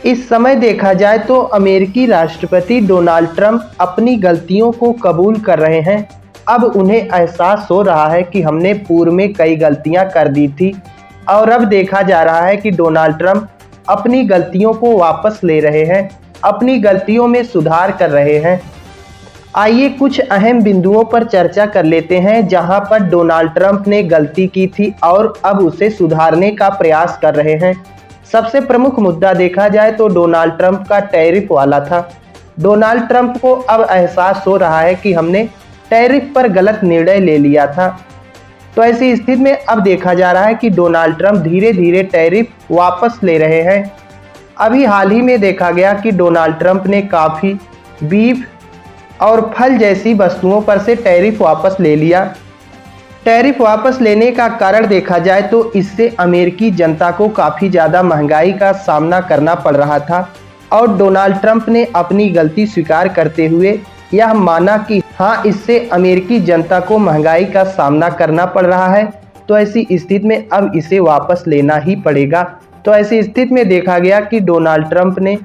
इस समय देखा जाए तो अमेरिकी राष्ट्रपति डोनाल्ड ट्रंप अपनी गलतियों को कबूल कर रहे हैं। अब उन्हें एहसास हो रहा है कि हमने पूर्व में कई गलतियां कर दी थी और अब देखा जा रहा है कि डोनाल्ड ट्रंप अपनी गलतियों को वापस ले रहे हैं, अपनी गलतियों में सुधार कर रहे हैं। आइए कुछ अहम बिंदुओं पर चर्चा कर लेते हैं जहां पर डोनाल्ड ट्रंप ने गलती की थी और अब उसे सुधारने का प्रयास कर रहे हैं। सबसे प्रमुख मुद्दा देखा जाए तो डोनाल्ड ट्रंप का टैरिफ वाला था। डोनाल्ड ट्रंप को अब एहसास हो रहा है कि हमने टैरिफ पर गलत निर्णय ले लिया था। तो ऐसी स्थिति में अब देखा जा रहा है कि डोनाल्ड ट्रंप धीरे धीरे टैरिफ वापस ले रहे हैं। अभी हाल ही में देखा गया कि डोनाल्ड ट्रंप ने कॉफी, बीफ और फल जैसी वस्तुओं पर से टैरिफ वापस ले लिया। टैरिफ वापस लेने का कारण देखा जाए तो इससे अमेरिकी जनता को काफ़ी ज़्यादा महंगाई का सामना करना पड़ रहा था और डोनाल्ड ट्रंप ने अपनी गलती स्वीकार करते हुए यह माना कि हाँ, इससे अमेरिकी जनता को महंगाई का सामना करना पड़ रहा है, तो ऐसी स्थिति में अब इसे वापस लेना ही पड़ेगा। तो ऐसी स्थिति में देखा गया कि डोनाल्ड ट्रंप ने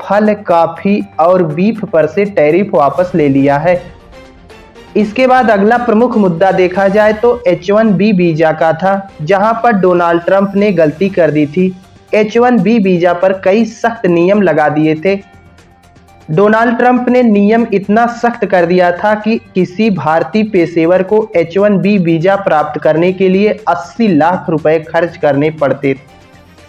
फल, कॉफ़ी और बीफ पर से टैरिफ वापस ले लिया है। इसके बाद अगला प्रमुख मुद्दा देखा जाए तो H1B वीज़ा का था, जहां पर डोनाल्ड ट्रंप ने गलती कर दी थी। H1B वीज़ा पर कई सख्त नियम लगा दिए थे। डोनाल्ड ट्रंप ने नियम इतना सख्त कर दिया था कि किसी भारतीय पेशेवर को H1B वीज़ा प्राप्त करने के लिए 80 लाख रुपए खर्च करने पड़ते।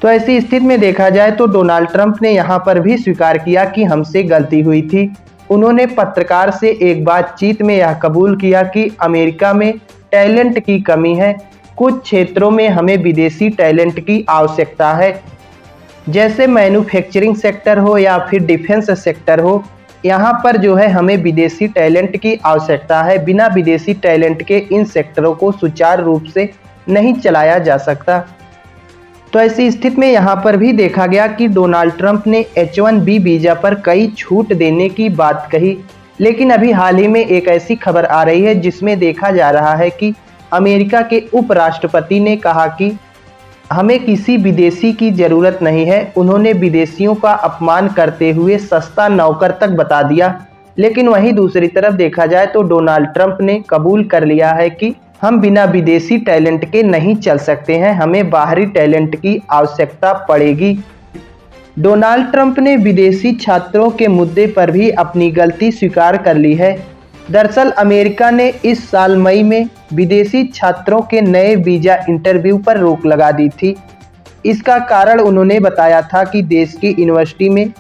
तो ऐसी स्थिति में देखा जाए तो डोनाल्ड ट्रंप ने यहाँ पर भी स्वीकार किया कि हमसे गलती हुई थी। उन्होंने पत्रकार से एक बातचीत में यह कबूल किया कि अमेरिका में टैलेंट की कमी है, कुछ क्षेत्रों में हमें विदेशी टैलेंट की आवश्यकता है, जैसे मैन्युफैक्चरिंग सेक्टर हो या फिर डिफेंस सेक्टर हो। यहाँ पर जो है हमें विदेशी टैलेंट की आवश्यकता है। बिना विदेशी टैलेंट के इन सेक्टरों को सुचारू रूप से नहीं चलाया जा सकता। तो ऐसी स्थिति में यहाँ पर भी देखा गया कि डोनाल्ड ट्रंप ने H1B वीज़ा पर कई छूट देने की बात कही, लेकिन अभी हाल ही में एक ऐसी खबर आ रही है जिसमें देखा जा रहा है कि अमेरिका के उपराष्ट्रपति ने कहा कि हमें किसी विदेशी की ज़रूरत नहीं है। उन्होंने विदेशियों का अपमान करते हुए सस्ता नौकर तक बता दिया। लेकिन वहीं दूसरी तरफ देखा जाए तो डोनाल्ड ट्रंप ने कबूल कर लिया है कि हम बिना विदेशी टैलेंट के नहीं चल सकते हैं, हमें बाहरी टैलेंट की आवश्यकता पड़ेगी। डोनाल्ड ट्रंप ने विदेशी छात्रों के मुद्दे पर भी अपनी गलती स्वीकार कर ली है। दरअसल अमेरिका ने इस साल मई में विदेशी छात्रों के नए वीज़ा इंटरव्यू पर रोक लगा दी थी। इसका कारण उन्होंने बताया था कि देश की यूनिवर्सिटी में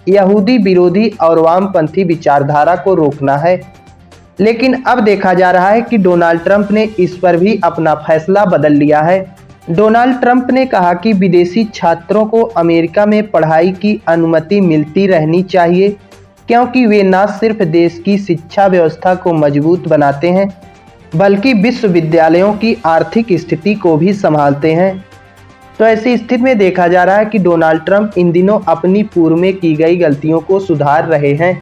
यहूदी विरोधी और वामपंथी विचारधारा को रोकना है। लेकिन अब देखा जा रहा है कि डोनाल्ड ट्रंप ने इस पर भी अपना फैसला बदल लिया है। डोनाल्ड ट्रंप ने कहा कि विदेशी छात्रों को अमेरिका में पढ़ाई की अनुमति मिलती रहनी चाहिए, क्योंकि वे न सिर्फ देश की शिक्षा व्यवस्था को मजबूत बनाते हैं, बल्कि विश्वविद्यालयों की आर्थिक स्थिति को भी संभालते हैं। तो ऐसी स्थिति में देखा जा रहा है कि डोनाल्ड ट्रंप इन दिनों अपनी पूर्व में की गई गलतियों को सुधार रहे हैं।